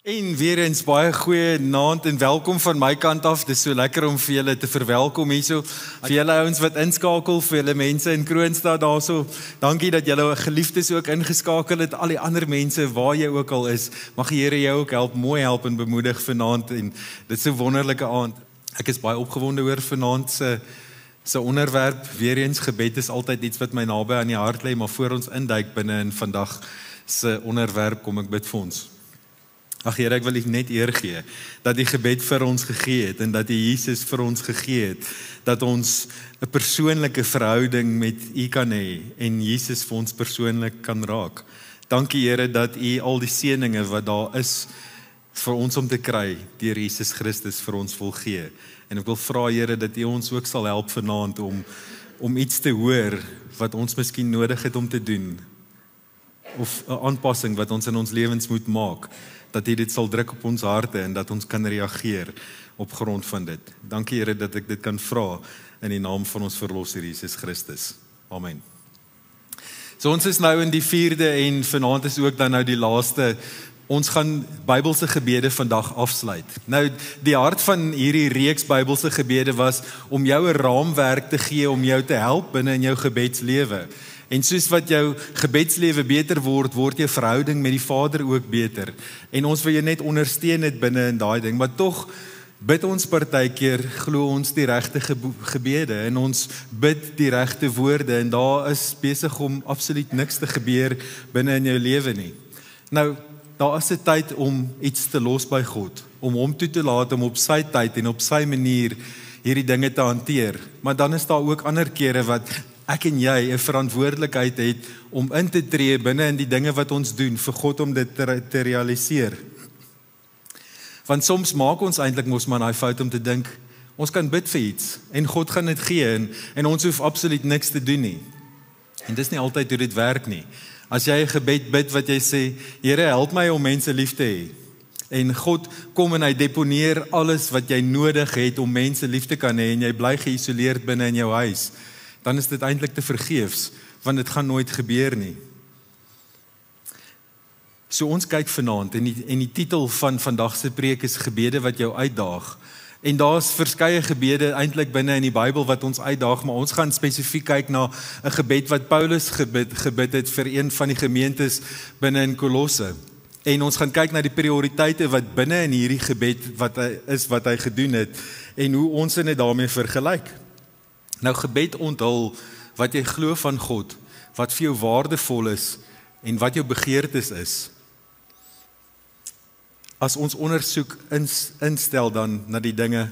En weer eens baie goeie naand en welkom van my kant af. Dit is so lekker om vir julle te verwelkom hierso. Vir julle ouens wat inskakel, vir julle mense in Kroonstad daarso. Dankie dat julle geliefdes ook ingeskakel het. Al die ander mense waar jy ook al is, mag die Here jou ook mooi help en bemoedig vanaand en dit is 'n wonderlike aand. Ek is baie opgewonde oor vanaand se onderwerp. Weer eens gebed is altyd iets wat my naby aan die hart lê, maar voor ons induik binne in vandag se onderwerp kom ek bid vir ons. Ag Here, ek wil U net eer gee, dat die gebed vir ons gegee het, en dat die Jesus vir ons gegee het, dat ons 'n persoonlike verhouding met U kan hê, en Jesus vir ons persoonlik kan raak. Dankie Here, dat U al die seëninge wat daar is, vir ons om te kry, deur Jesus Christus vir ons wil gee. En ek wil vra Here, dat U ons ook sal help vanaand om iets te hoor, wat ons miskien nodig het om te doen, of 'n aanpassing wat ons in ons lewens moet maak, dat U dit sal druk op ons harte en dat ons kan reageer op grond van dit. Dankie Here dat ek dit kan vra in die naam van ons verlosser Jesus Christus. Amen. So ons is nou in die 4de en vanaand is ook dan nou die laaste. Ons gaan Bybelse gebede vandag afsluit. Nou die hart van hierdie reeks Bybelse gebede was om jou 'n raamwerk te gee om jou te help binne in jou gebedslewe. En soos wat jou gebedslewe beter word, word jou verhouding met die Vader ook beter. En ons wil jou net ondersteun het binne in daai ding, maar tog bid ons partykeer, glo ons die regte gebede en ons bid die regte woorde en daar is besig om absoluut niks te gebeur binne in jou lewe nie. Nou, daar is 'n tyd om iets te los by God, om hom toe te laat om op sy tyd en op sy manier hierdie dinge te hanteer. Maar dan is daar ook ander kere wat ek en jy 'n verantwoordelikheid het om in te tree binne in die dinge wat ons doen, vir God om dit te realiseer. Want soms maak ons eintlik mos maar daai fout om te dink, ons kan bid vir iets, en God gaan dit gee, en ons hoef absoluut niks te doen nie. En dis nie altyd hoe dit werk nie. As jy 'n gebed bid wat jy sê, Here help my om mense lief te hê, en God kom en hy deponeer alles wat jy nodig het om mense lief te kan hê, en jy bly geïsoleerd binne in jou huis, dan is dit eintlik te vergeefs, want dit gaan nooit gebeur nie. So ons kyk vanaand, en die titel van vandag se preek is gebede wat jou uitdaag. En daar's verskeie gebede eintlik binne in die Bybel wat ons uitdaag, maar ons gaan spesifiek kyk na 'n gebed wat Paulus gebid het vir een van die gemeentes binne in Kolosse. En ons gaan kyk na die prioriteite wat binne in hierdie gebed wat hy gedoen het, en hoe ons dit daarmee vergelyk. Nou gebed onthul wat jy glo van God, wat vir jou waardevol is en wat jou begeertes is. As ons ondersoek instel dan na die dinge,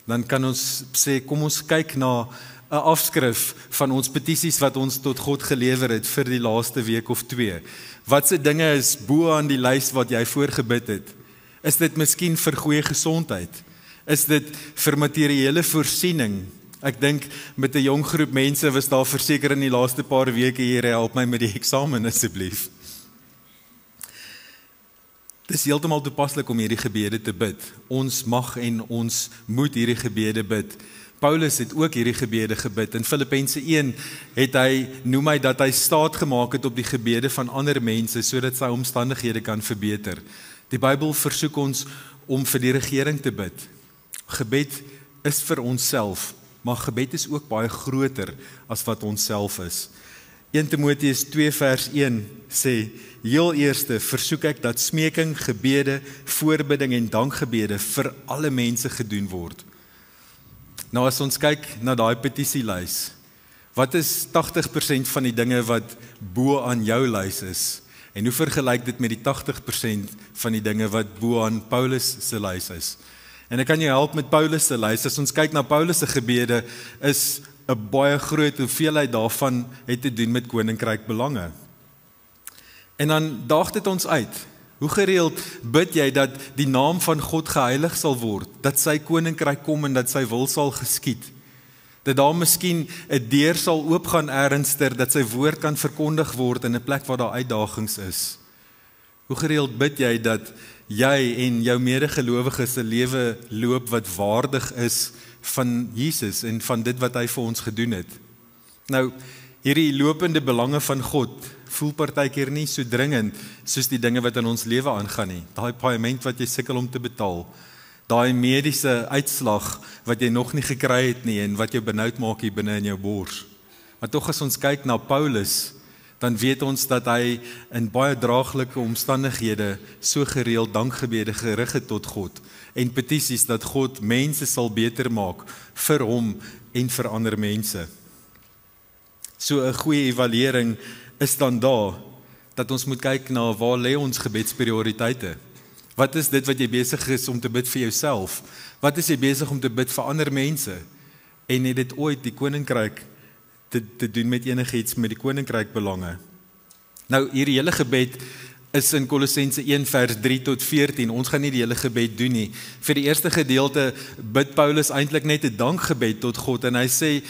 dan kan ons sê, kom ons kyk na 'n afskrif van ons petisies wat ons tot God gelewer het vir die laaste week of 2. Watse dinge is bo aan die lys wat jy voorgebid het? Is dit miskien vir goeie gesondheid? Is dit vir materiële voorsiening? Ek dink met 'n jong groep mense was daar verseker in die laaste paar weke, Here help my met die eksamen asseblief. Dit is heeltemal toepaslik om hierdie gebede te bid. Ons mag en ons moet hierdie gebede bid. Paulus het ook hierdie gebede gebid. In Filippense 1 noem hy dat hy staat gemaak het op die gebede van ander mense, sodat sy omstandighede kan verbeter. Die Bybel versoek ons om vir die regering te bid. Gebed is vir onsself, maar gebed is ook baie groter as wat ons self is. 1 Timoteus 2 vers 1 sê, heel eerste versoek ek dat smeking, gebede, voorbidding en dankgebede vir alle mense gedoen word. Nou as ons kyk na daai petisielys, wat is 80% van die dinge wat bo aan jou lys is? En hoe vergelyk dit met die 80% van die dinge wat bo aan Paulus se lys is? En ek kan jou help met Paulus se lys. As ons kyk na Paulus se gebede, is 'n baie groot hoeveelheid daarvan het te doen met koninkrykbelange. En dan daag dit ons uit. Hoe gereeld bid jy dat die naam van God geheilig sal word, dat sy koninkryk kom en dat sy wil sal geskied? Dat daar miskien 'n deur sal oopgaan ernstiger, dat sy woord kan verkondig word in 'n plek waar daar uitdagings is? Hoe gereeld bid jy dat jy en jou medegelowiges se lewe loop wat waardig is van Jesus en van dit wat hy vir ons gedoen het? Nou, hierdie lopende belange van God voel partykeer nie so dringend soos die dinge wat in ons lewe aangaan nie. Daai paaiement wat jy sukkel om te betaal, daai mediese uitslag wat jy nog nie gekry het nie en wat jou benoud maak hier binne in jou bors. Maar tog as ons kyk na Paulus, dan weet ons dat hy in baie draaglike omstandighede so gereeld dankgebede gerig het tot God en petisies dat God mense sal beter maak vir hom en vir ander mense. So 'n goeie evaluering is dan daar, dat ons moet kyk na waar lê ons gebedsprioriteite. Wat is dit wat jy besig is om te bid vir jouself? Wat is jy besig om te bid vir ander mense? En het dit ooit die koninkryk te doen met enigiets met die koninkryk belange? Nou, hierdie hele gebed is in Kolossense 1 vers 3 tot 14. Ons gaan nie die hele gebed doen nie. Vir die eerste gedeelte bid Paulus eintlik net 'n dankgebed tot God en hy sê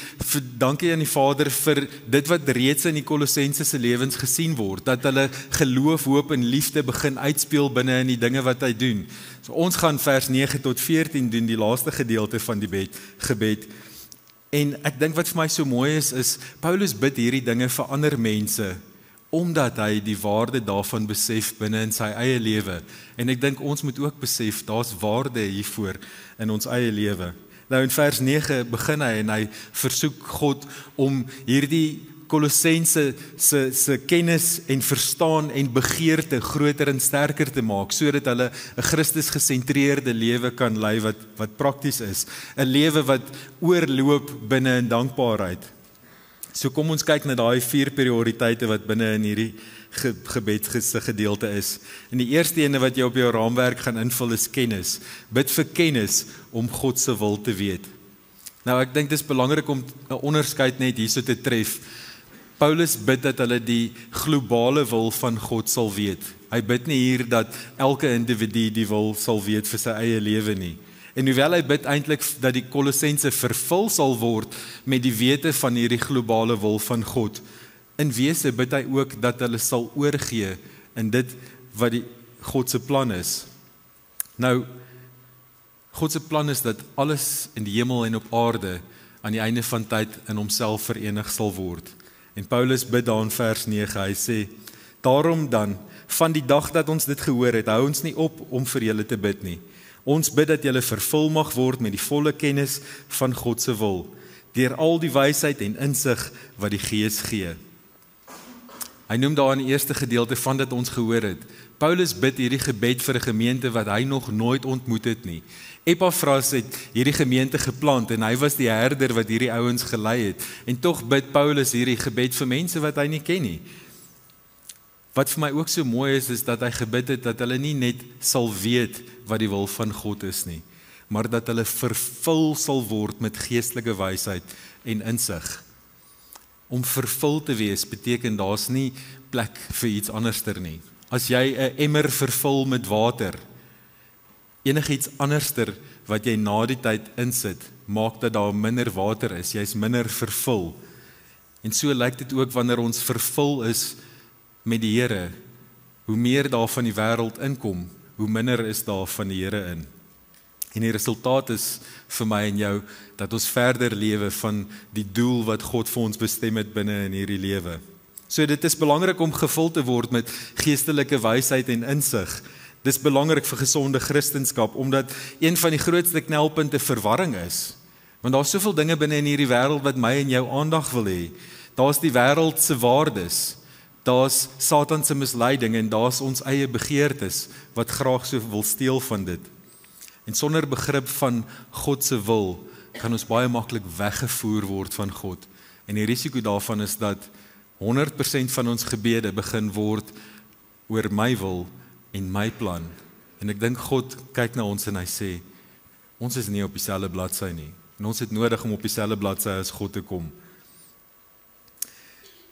dankie aan die Vader vir dit wat reeds in die Kolossense se lewens gesien word, dat hulle geloof, hoop en liefde begin uitspeel binne in die dinge wat hy doen. So ons gaan vers 9 tot 14 doen, die laaste gedeelte van die gebed. En ek dink wat vir my so mooi is Paulus bid hierdie dinge vir ander mense, omdat hy die waarde daarvan besef binne in sy eie lewe. En ek dink ons moet ook besef, daar's waarde hiervoor in ons eie lewe. Nou in vers 9 begin hy en hy versoek God om hierdie Kolossense se kennis en verstaan en begeerte groter en sterker te maak, sodat hulle 'n Christus gesentreerde lewe kan lei wat prakties is, 'n lewe wat oorloop binne in dankbaarheid. So kom ons kyk na daai 4 prioriteite wat binne in hierdie gebedsgedeelte is. En die eerste ene wat jy op jou raamwerk gaan invul is kennis. Bid vir kennis om God se wil te weet. Nou ek dink dis belangrik om 'n onderskeid net hierso te tref. Paulus bid dat hulle die globale wil van God sal weet. Hy bid nie hier dat elke individu die wil sal weet vir sy eie lewe nie. En hoewel hy bid eintlik dat die Kolossense vervul sal word met die wete van hierdie globale wil van God, in wese bid hy ook dat hulle sal oorgee in dit wat die God se plan is. Nou, God se plan is dat alles in die hemel en op aarde aan die einde van tyd in homself verenig sal word. En Paulus bid daar in vers 9, hy sê, daarom dan, van die dag dat ons dit gehoor het, hou ons nie op om vir julle te bid nie. Ons bid dat julle vervul mag word met die volle kennis van God se wil, deur al die wysheid en insig wat die Gees gee. Hy noem daar in die eerste gedeelte van dit ons gehoor het. Paulus bid hierdie gebed vir 'n gemeente wat hy nog nooit ontmoet het nie. Epaphras het hierdie gemeente geplant en hy was die herder wat hierdie ouens gelei het. En tog bid Paulus hierdie gebed vir mense wat hy nie ken nie. Wat vir my ook so mooi is dat hy gebid het dat hulle nie net sal weet wat die wil van God is nie, maar dat hulle vervul sal word met geestelike wysheid en insig. Om vervul te wees beteken daar's nie plek vir iets anderster nie. As jy 'n emmer vervul met water, enigiets anderster wat jy na die tyd insit, maak dat daar minder water is, jy's minder vervul. En so lyk dit ook wanneer ons vervul is met die Here, hoe meer daar van die wêreld inkom, hoe minder is daar van die Here in. En die resultaat is vir my en jou, dat ons verder lewe van die doel wat God vir ons bestem het binne in hierdie lewe. So dit is belangrik om gevul te word met geestelike wysheid en insig. Dis belangrik vir gesonde Christendom, omdat een van die grootste knelpunte verwarring is. Want daar's soveel dinge binne in hierdie wêreld wat my en jou aandag wil hê. Daar's die wêreld se waardes, daar's Satan se misleiding en daar's ons eie begeertes wat graag so wil steel van dit. En sonder begrip van God se wil kan ons baie maklik weggevoer word van God. En die risiko daarvan is dat 100% van ons gebede begin word oor my wil en my plan. En ek dink God kyk na ons en hy sê, ons is nie op dieselfde bladsy nie. En ons het nodig om op dieselfde bladsy as God te kom.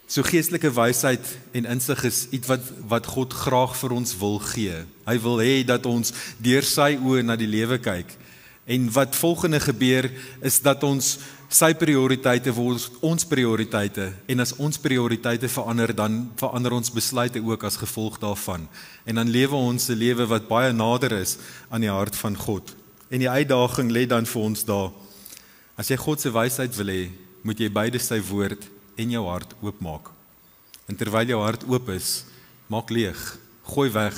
So geestelike wysheid en insig is iets wat God graag vir ons wil gee. Hy wil hê dat ons deur sy oë na die lewe kyk. En wat volgende gebeur is dat ons sy prioriteite word ons prioriteite en as ons prioriteite verander, dan verander ons besluite ook as gevolg daarvan. En dan lewe ons 'n lewe wat baie nader is aan die hart van God. En die uitdaging lê dan vir ons daar. As jy God se wysheid wil hê, moet jy beide sy woord en jou hart oopmaak. En terwyl jou hart oop is, maak leeg, gooi weg,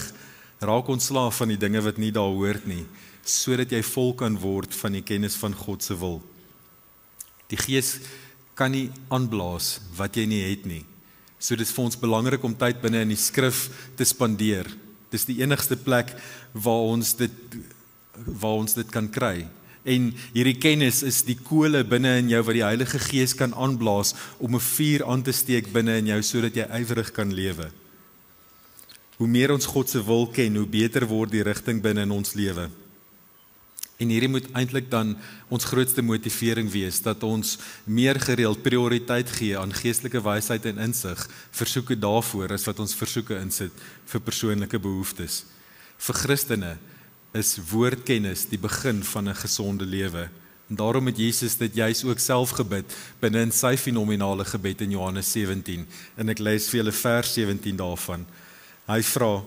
raak ontslaaf van die dinge wat nie daar hoort nie, sodat jy vol kan word van die kennis van God se wil. Die Gees kan nie aanblaas wat jy nie het nie. So dit is vir ons belangrik om tyd binne in die skrif te spandeer. Dis die enigste plek waar ons dit kan kry. En hierdie kennis is die kole binne in jou wat die Heilige Gees kan aanblaas om 'n vuur aan te steek binne in jou sodat jy ywerig kan lewe. Hoe meer ons God se wil ken, hoe beter word die rigting binne in ons lewe. En hierdie moet eintlik dan ons grootste motivering wees, dat ons meer gereeld prioriteit gee aan geestelike wysheid en insig, versoeke daarvoor as wat ons versoeke insit vir persoonlike behoeftes. Vir Christene is woordkennis die begin van 'n gesonde lewe. En daarom het Jesus dit juis ook self gebid binne in sy fenominale gebed in Johannes 17. En ek lees vir julle vers 17 daarvan. Hy vra: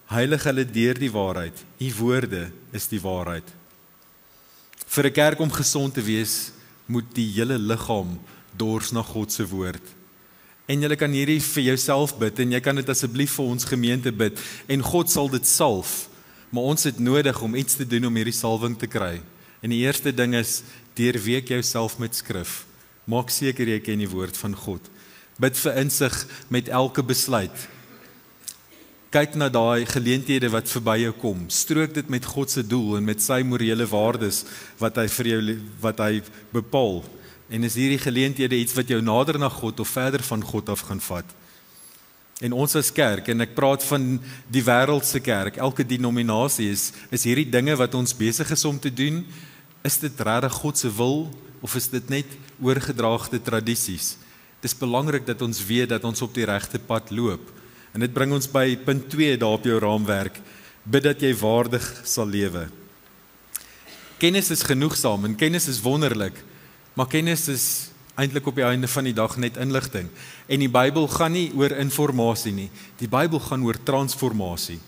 Heilig hulle deur die waarheid. U woorde is die waarheid. Vir 'n kerk om gesond te wees, moet die hele liggaam dors na God se woord. En jy kan hierdie vir jouself bid en jy kan dit asseblief vir ons gemeente bid en God sal dit salf. Maar ons het nodig om iets te doen om hierdie salwing te kry. En die eerste ding is, deurweek jouself met skrif. Maak seker jy ken die woord van God. Bid vir insig met elke besluit. Kyk na daai geleenthede wat verby jou kom. Strook dit met God se doel en met sy morele waardes wat hy vir jou bepaal. En is hierdie geleenthede iets wat jou nader na God of verder van God af gaan vat? En ons as kerk, en ek praat van die wêreldse kerk, elke denominasie is hierdie dinge wat ons besig is om te doen, is dit regtig God se wil, of is dit net oorgedraagde tradisies? Dit is belangrik dat ons weet dat ons op die regte pad loop. En dit bring ons by punt 2 daar op jou raamwerk, bid dat jy waardig sal lewe. Kennis is genoegsaam, en kennis is wonderlik, maar kennis is eintlik op die einde van die dag net inligting. En die Bybel gaan nie oor informasie nie. Die Bybel gaan oor transformasie.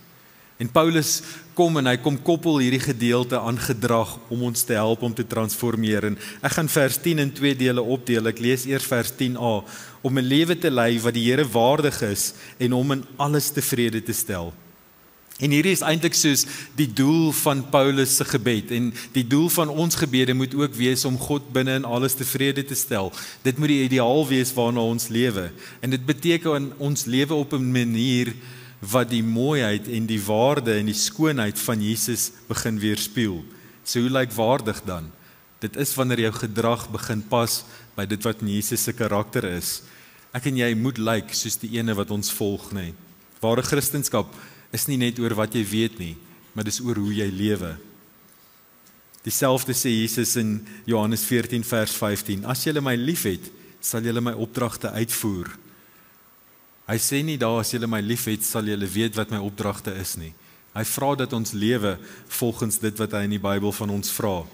En Paulus kom en hy kom koppel hierdie gedeelte aan gedrag om ons te help om te transformeer. En ek gaan vers 10 in 2 dele opdeel. Ek lees eers vers 10a. Om 'n lewe te lei wat die Here waardig is en hom in alles tevrede te stel. En hierdie is eintlik soos die doel van Paulus se gebed, en die doel van ons gebede moet ook wees om God binne in alles tevrede te stel. Dit moet die ideaal wees waarna ons lewe. En dit beteken ons lewe op 'n manier wat die mooiheid en die waarde en die skoonheid van Jesus begin weerspieël. So hoe lyk waardig dan? Dit is wanneer jou gedrag begin pas by dit wat in Jesus se karakter is. Ek en jy moet lyk soos die ene wat ons volg, nê. Ware Christendom is nie net oor wat jy weet nie, maar dis oor hoe jy lewe. Dieselfde sê Jesus in Johannes 14 vers 15, as julle my liefhet, sal julle my opdragte uitvoer. Hy sê nie daar, as julle my liefhet, sal julle weet wat my opdragte is nie. Hy vra dat ons lewe volgens dit wat hy in die Bybel van ons vra.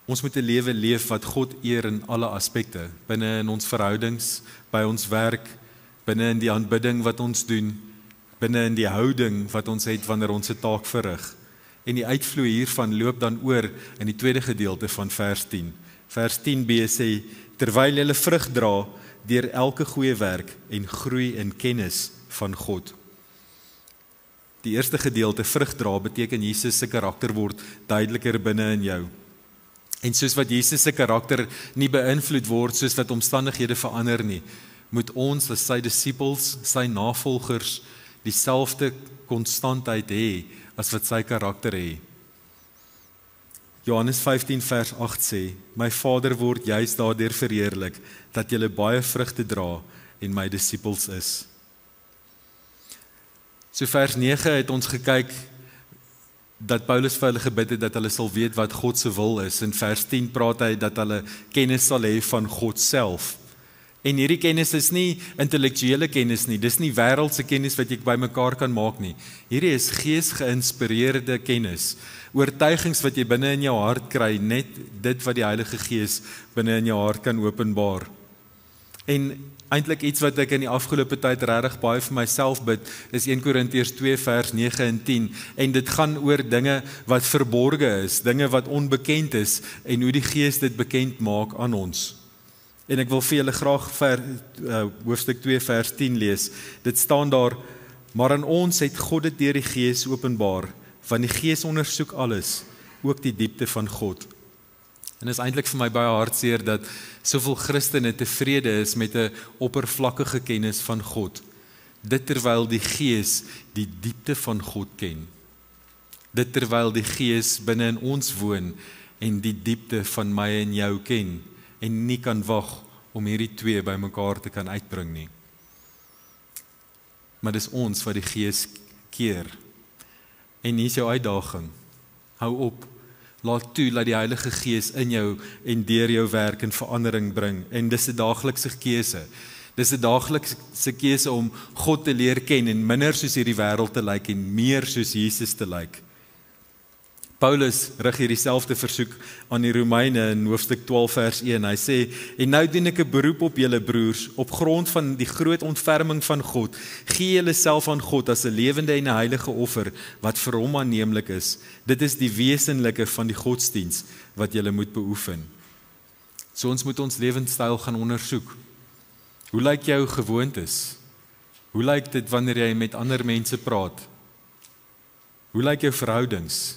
Ons moet 'n lewe leef wat God eer in alle aspekte, binne in ons verhoudings, by ons werk, binne in die aanbidding wat ons doen, binne in die houding wat ons het wanneer ons 'n taak verrig. En die uitvloei hiervan loop dan oor in die tweede gedeelte van vers 10. Vers 10b sê, terwyl julle vrug dra deur elke goeie werk en groei in kennis van God. Die eerste gedeelte, vrug dra, beteken Jesus se karakter word duideliker binne in jou. En soos wat Jesus se karakter nie beïnvloed word soos wat omstandighede verander nie, moet ons as sy disippels, sy navolgers, dieselfde konstantheid hê as wat sy karakter het. Johannes 15 vers 8 sê, my Vader word juis daardeur verheerlik, dat julle baie vrugte dra en my disippels is. So vers 9 het ons gekyk, dat Paulus vir hulle gebid het, dat hulle sal weet wat God se wil is. In vers 10 praat hy dat hulle kennis sal hê van God self. En hierdie kennis is nie intellektuele kennis nie, dis nie wêreldse kennis wat jy bymekaar kan maak nie. Hierdie is gees-geïnspireerde kennis, oortuigings wat jy binne in jou hart kry, net dit wat die Heilige Gees binne in jou hart kan openbaar. En eintlik iets wat ek in die afgelope tyd regtig baie vir myself bid, is 1 Korintiërs 2 vers 9 en 10, en dit gaan oor dinge wat verborge is, dinge wat onbekend is, en hoe die Gees dit bekend maak aan ons. En ek wil vir julle graag hoofstuk 2 vers 10 lees. Dit staan daar: maar aan ons het God dit deur die Gees openbaar, want die Gees ondersoek alles, ook die diepte van God. En dit is eintlik vir my baie hartseer dat soveel Christene tevrede is met 'n oppervlakkige kennis van God. Dit terwyl die Gees die diepte van God ken. Dit terwyl die Gees binne in ons woon en die diepte van my en jou ken en nie kan wag om hierdie twee bymekaar te kan uitbring nie. Maar dis ons wat die Gees keer. En hier is jou uitdaging. Hou op. Laat toe dat die Heilige Gees in jou en deur jou werk en verandering bring. En dis 'n daaglikse keuse. Dis 'n daaglikse keuse om God te leer ken en minder soos hierdie wêreld te lyk en meer soos Jesus te lyk. Paulus rig hierdie selfde versoek aan die Romeine in hoofstuk 12 vers 1. Hy sê: en nou doen ek 'n beroep op julle broers, op grond van die groot ontferming van God, gee julle self aan God as 'n lewende en 'n heilige offer wat vir hom aanneemlik is. Dit is die wesenlike van die godsdiens wat julle moet beoefen. So ons moet ons lewenstyl gaan ondersoek. Hoe lyk jou gewoontes? Hoe lyk dit wanneer jy met ander mense praat? Hoe lyk jou verhoudings?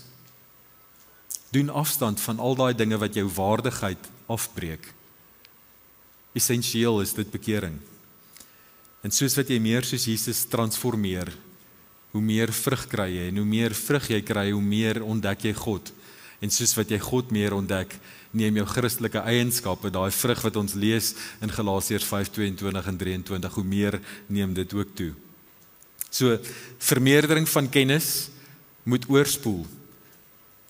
Doen afstand van al daai dinge wat jou waardigheid afbreek. Essensieel is dit bekering. En soos wat jy meer soos Jesus transformeer, hoe meer vrug kry jy, en hoe meer vrug jy kry, hoe meer ontdek jy God. En soos wat jy God meer ontdek, neem jou Christelike eienskappe, daai vrug wat ons lees in Galasiërs 5:22 en 23, hoe meer neem dit ook toe. So, vermeerdering van kennis moet oorspoel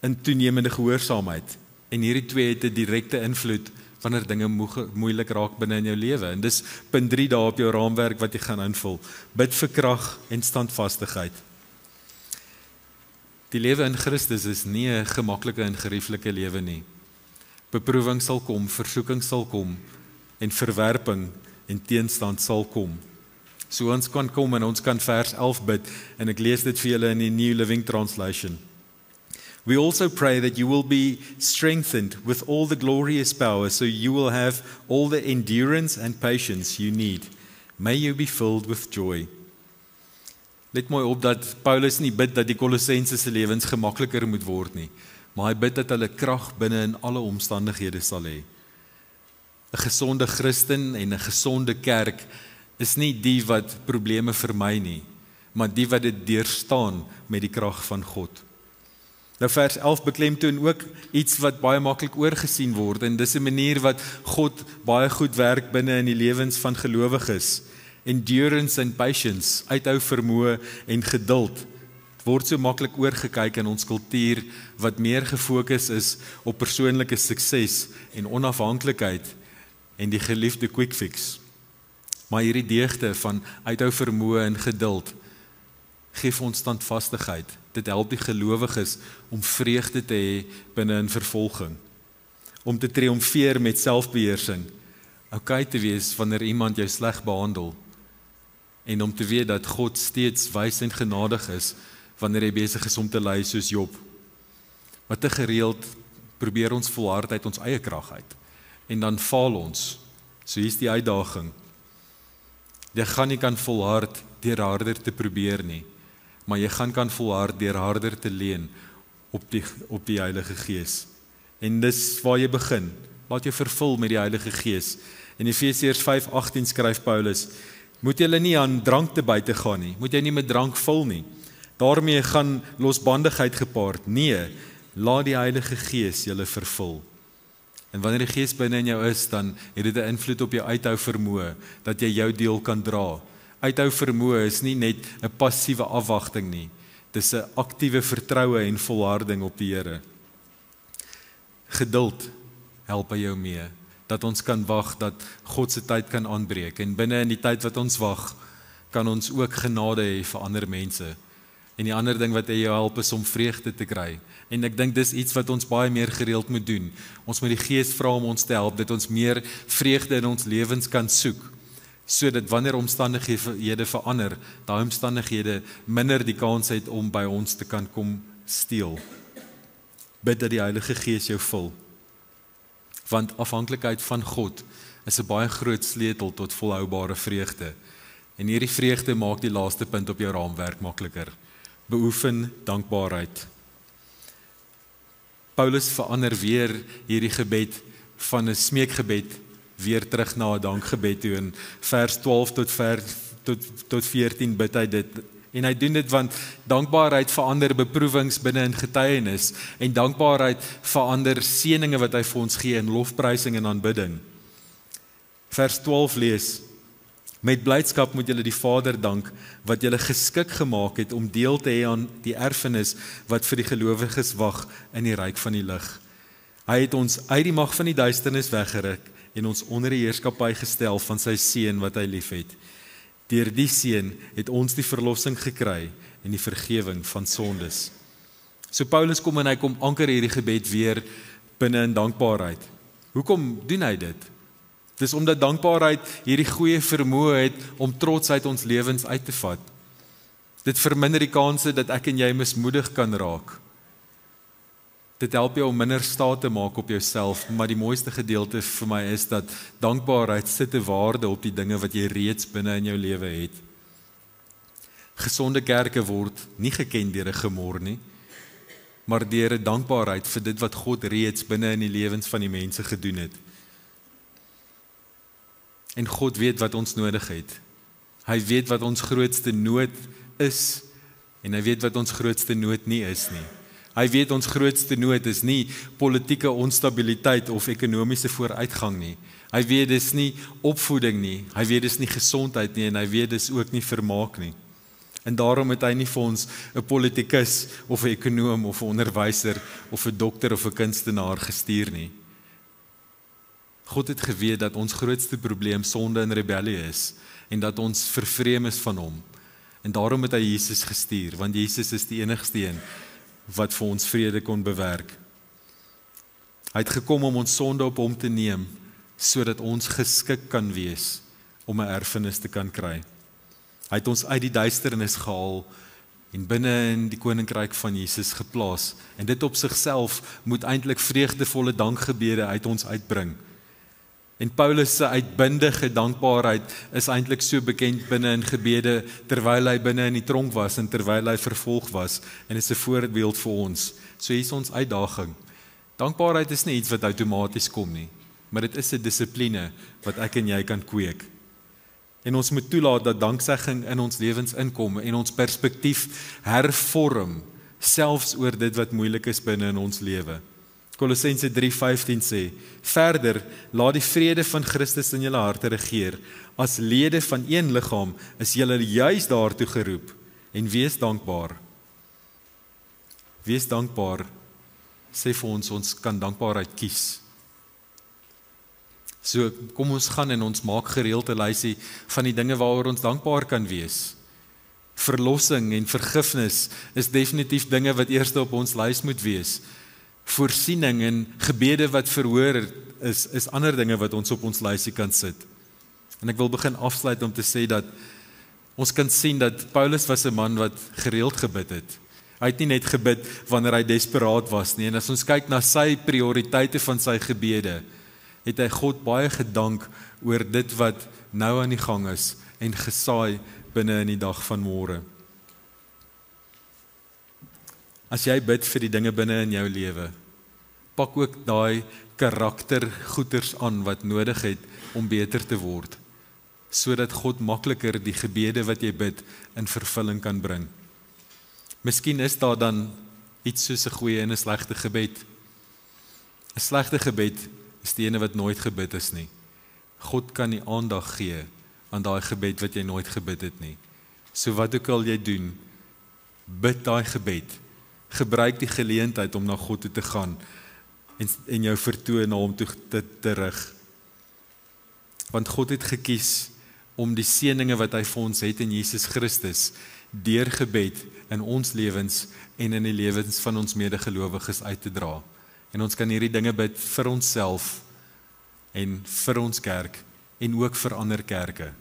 in toenemende gehoorsaamheid. En hierdie twee het 'n direkte invloed wanneer dinge moeilik raak binne in jou lewe. En dis punt 3 daar op jou raamwerk wat jy gaan invul. Bid vir krag en standvastigheid. Die lewe in Christus is nie 'n gemaklike en gerieflike lewe nie. Beproewing sal kom, versoeking sal kom, en verwerping en teenstand sal kom. So ons kan kom en ons kan vers 11 bid, en ek lees dit vir julle in die New Living Translation. We also pray that you will be strengthened with all the glorious power, so you will have all the endurance and patience you need. May you be filled with joy. Let mooi op dat Paulus nie bid dat die Kolossense se lewens gemakliker moet word nie, maar hy bid dat hulle krag binne in alle omstandighede sal hê. 'n Gesonde Christen en 'n gesonde kerk is nie die wat probleme vermy nie, maar die wat dit deurstaan met die krag van God. Nou vers 11 beklemtoon ook iets wat baie maklik oorgesien word, en dis 'n manier wat God baie goed werk binne in die lewens van gelowiges. Endurance and patience, uithou vermoë en geduld, word so maklik oorgekyk in ons kultuur wat meer gefokus is op persoonlike sukses en onafhanklikheid en die geliefde quick fix. Maar hierdie deugde van uithou vermoë en geduld gee ons standvastigheid. Dit help die gelowiges om vreugde te hê binne in vervolging, om te triomfeer met selfbeheersing, okay te wees wanneer iemand jou sleg behandel, en om te weet dat God steeds wys en genadig is wanneer hy besig is om te ly soos Job. Wat te gereeld probeer ons volhard uit ons eie krag uit, en dan faal ons. So hier is die uitdaging. Jy gaan nie kan volhard deur harder te probeer nie, maar jy gaan kan volhard deur harder te leun op die Heilige Gees. En dis waar jy begin. Laat jou vervul met die Heilige Gees. In Efesiërs 5:18 skryf Paulus: moet julle nie aan drank te buite gaan nie, moet jy nie met drank vul nie. Daarmee gaan losbandigheid gepaard. Nee, laat die Heilige Gees julle vervul. En wanneer die Gees binne in jou is, dan het dit 'n invloed op jou uithou vermoë, dat jy jou deel kan dra. Uithou vermoë is nie net 'n passiewe afwagting nie, dis 'n aktiewe vertroue en volharding op die Here. Geduld help by jou mee, dat ons kan wag, dat God se tyd kan aanbreek, en binne in die tyd wat ons wag, kan ons ook genade hê vir ander mense. En die ander ding wat jou help is om vreugde te kry. En ek dink dis iets wat ons baie meer gereeld moet doen. Ons moet die Gees vra om ons te help, dat ons meer vreugde in ons lewens kan soek, sodat wanneer omstandighede verander, daai omstandighede minder die kans het om by ons te kan kom steel. Bid dat die Heilige Gees jou vul. Want afhanklikheid van God is 'n baie groot sleutel tot volhoubare vreugde. En hierdie vreugde maak die laaste punt op jou raamwerk makliker. Beoefen dankbaarheid. Paulus verander weer hierdie gebed van 'n smeekgebed weer terug na 'n dankgebed toe. In vers 12 tot 14 bid hy dit. En hy doen dit want dankbaarheid verander beproewings binne in getuienis en dankbaarheid verander seëninge wat hy vir ons gee in lofprysing en aanbidding. Vers 12 lees: Met blydskap moet julle die Vader dank wat julle geskik gemaak het om deel te hê aan die erfenis wat vir die gelowiges wag in die ryk van die lig. Hy het ons uit die mag van die duisternis weggeruk en ons onder die heerskappy gestel van sy seun wat hy liefhet. Deur die seun het ons die verlossing gekry en die vergewing van sondes. So Paulus kom en hy kom anker hierdie gebed weer binne in dankbaarheid. Hoekom doen hy dit? Dis omdat dankbaarheid hierdie goeie vermoë het om trots uit ons lewens uit te vat. Dit verminder die kanse dat ek en jy mismoedig kan raak. Dit help jou om minder staat te maak op jouself, maar die mooiste gedeelte vir my is dat dankbaarheid sit 'n waarde op die dinge wat jy reeds binne in jou lewe het. Gesonde kerke word nie geken deur 'n gemor nie, maar deur 'n dankbaarheid vir dit wat God reeds binne in die lewens van die mense gedoen het. En God weet wat ons nodig het. Hy weet wat ons grootste nood is en hy weet wat ons grootste nood nie is nie. Hy weet ons grootste nood is nie politieke onstabiliteit of ekonomiese vooruitgang nie. Hy weet dis nie opvoeding nie. Hy weet dis nie gesondheid nie en hy weet dis ook nie vermaak nie. En daarom het hy nie vir ons 'n politikus of 'n ekonoom of 'n onderwyser of 'n dokter of 'n kunstenaar gestuur nie. God het geweet dat ons grootste probleem sonde en rebellie is en dat ons vervreem is van hom. En daarom het hy Jesus gestuur, want Jesus is die enigste een wat vir ons vrede kon bewerk. Hy het gekom om ons sonde op hom te neem, sodat ons geskik kan wees om 'n erfenis te kan kry. Hy het ons uit die duisternis gehaal en binne in die koninkryk van Jesus geplaas. En dit op sigself moet eintlik vreugdevolle dankgebede uit ons uitbring. En Paulus se uitbundige dankbaarheid is eintlik so bekend binne in gebede terwyl hy binne in die tronk was en terwyl hy vervolg was en is 'n voorbeeld vir ons. So hier is ons uitdaging. Dankbaarheid is nie iets wat outomaties kom nie, maar dit is 'n dissipline wat ek en jy kan kweek. En ons moet toelaat dat danksegging in ons lewens inkom en ons perspektief hervorm, selfs oor dit wat moeilik is binne in ons lewe. Kolossense 3:15 sê, verder, laat die vrede van Christus in julle harte regeer. As lede van een liggaam is julle juis daartoe geroep en wees dankbaar. Wees dankbaar, sê vir ons kan dankbaarheid kies. So kom ons gaan en ons maak gereeld 'n lysie van die dinge waaroor ons dankbaar kan wees. Verlossing en vergifnis is definitief dinge wat eers op ons lys moet wees. Voorsiening en gebede wat verhoor is ander dinge wat ons op ons lysie kan sit. En ek wil begin afsluit om te sê dat ons kan sien dat Paulus was 'n man wat gereeld gebid het. Hy het nie net gebid wanneer hy desperaat was nie. En as ons kyk na sy prioriteite van sy gebede, het hy God baie gedank oor dit wat nou aan die gang is en gesaai binne in die dag van môre. As jy bid vir die dinge binne in jou lewe, pak ook daai karaktergoeders aan wat nodig het om beter te word, sodat God makliker die gebede wat jy bid in vervulling kan bring. Miskien is daar dan iets soos 'n goeie en 'n slegte gebed. 'n Slegte gebed is die ene wat nooit gebid is nie. God kan nie aandag gee aan daai gebed wat jy nooit gebid het nie. So wat ook al jy doen, bid daai gebed. Gebruik die geleentheid om na God toe te gaan en jou vertoon na hom toe te rig. Want God het gekies om die seëninge wat hy vir ons het in Jesus Christus deur gebed in ons lewens en in die lewens van ons medegelowiges uit te dra. En ons kan hierdie dinge bid vir onsself en vir ons kerk en ook vir ander kerke.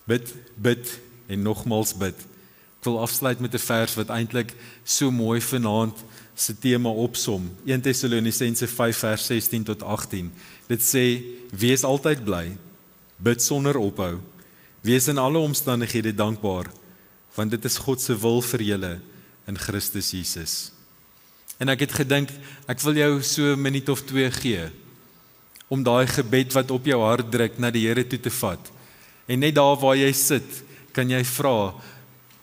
Bid en nogmals bid. Ek wil afsluit met 'n vers wat eintlik so mooi vanaand se tema opsom. 1 Tessalonisense 5 vers 16 tot 18. Dit sê: Wees altyd bly, bid sonder ophou. Wees in alle omstandighede dankbaar, want dit is God se wil vir julle in Christus Jesus. En ek het gedink, ek wil jou so 'n minuut of 2 gee, om daai gebed wat op jou hart druk, na die Here toe te vat. En net daar waar jy sit, kan jy vra,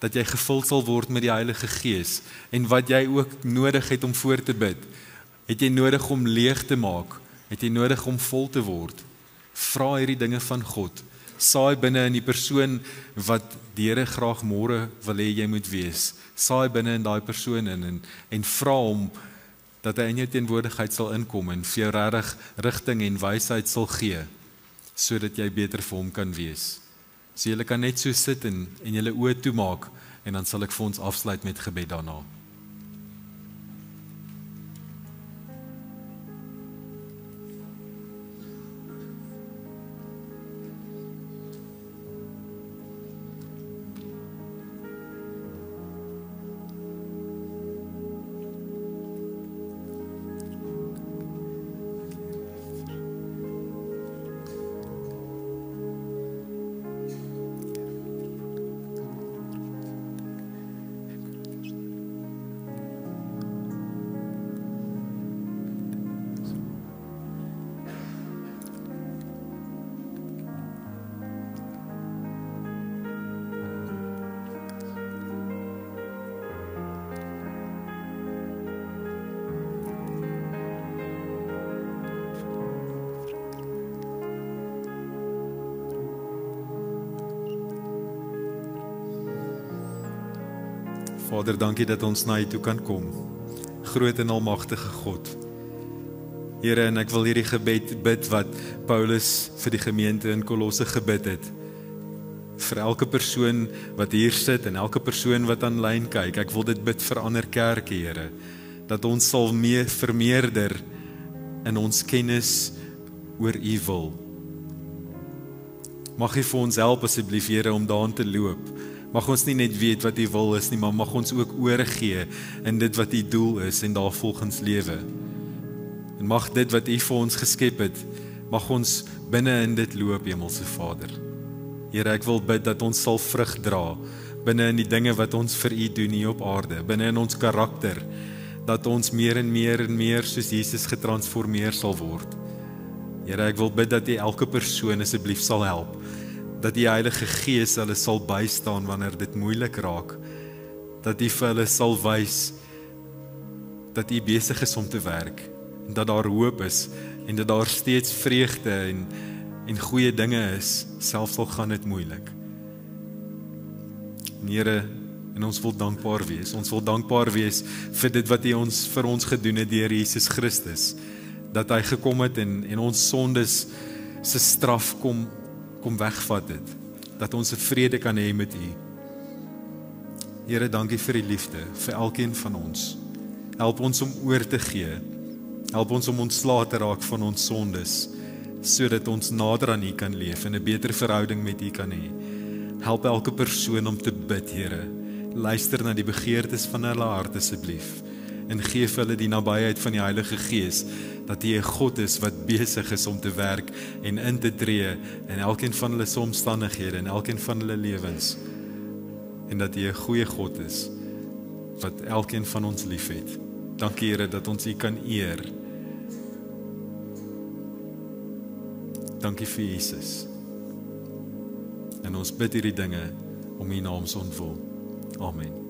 dat jy gevul sal word met die Heilige Gees, en wat jy ook nodig het om voor te bid, het jy nodig om leeg te maak, het jy nodig om vol te word. Vra hierdie dinge van God, saai binne in die persoon wat die Here graag môre wil hê jy moet wees, saai binne in daai persoon in, en vra hom, dat hy in jou teenwoordigheid sal inkom, en vir jou regtig rigting en wysheid sal gee, sodat jy beter vir hom kan wees. So julle kan net so sit en julle oë toemaak, en dan sal ek vir ons afsluit met gebed daarna. Vader, dankie dat ons na U toe kan kom. Groot en almagtige God. Here, en ek wil hierdie gebed bid wat Paulus vir die gemeente in Kolosse gebid het. Vir elke persoon wat hier sit en elke persoon wat aanlyn kyk. Ek wil dit bid vir ander kerke, Here, dat ons sal vermeerder in ons kennis oor U wil. Mag U vir ons help asseblief, Here, om daarin te loop. Mag ons nie net weet wat U wil is nie, maar mag ons ook oorgee in dit wat U doel is en daarvolgens lewe. En mag dit wat U vir ons geskep het, mag ons binne in dit loop, Hemelse Vader. Here, ek wil bid dat ons sal vrug dra binne in die dinge wat ons vir U doen hier op aarde, binne in ons karakter, dat ons meer en meer soos Jesus getransformeer sal word. Here, ek wil bid dat U elke persoon asseblief sal help, dat die Heilige Gees hulle sal bystaan wanneer dit moeilik raak, dat U vir hulle sal wys dat U besig is om te werk, en dat daar hoop is, en dat daar steeds vreugde en goeie dinge is, selfs al gaan dit moeilik. En Here, en ons wil dankbaar wees, ons wil dankbaar wees vir dit wat U vir ons gedoen het deur Jesus Christus, dat hy gekom het en ons sondes se straf kom wegvat het, dat ons 'n vrede kan hê met U. Here, dankie vir die liefde, vir elkeen van ons. Help ons om oor te gee, help ons om ontslae te raak van ons sondes, sodat ons nader aan U kan leef en 'n beter verhouding met U kan hê. Help elke persoon om te bid, Here. Luister na die begeertes van hulle hart asseblief, en gee vir hulle die nabyheid van die Heilige Gees, dat U 'n God is wat besig is om te werk en in te tree in elkeen van hulle se omstandighede en elkeen van hulle lewens, en dat U 'n goeie God is wat elkeen van ons liefhet. Dankie, Here, dat ons U kan eer. Dankie vir Jesus. En ons bid hierdie dinge om U naam se ontwil. Amen.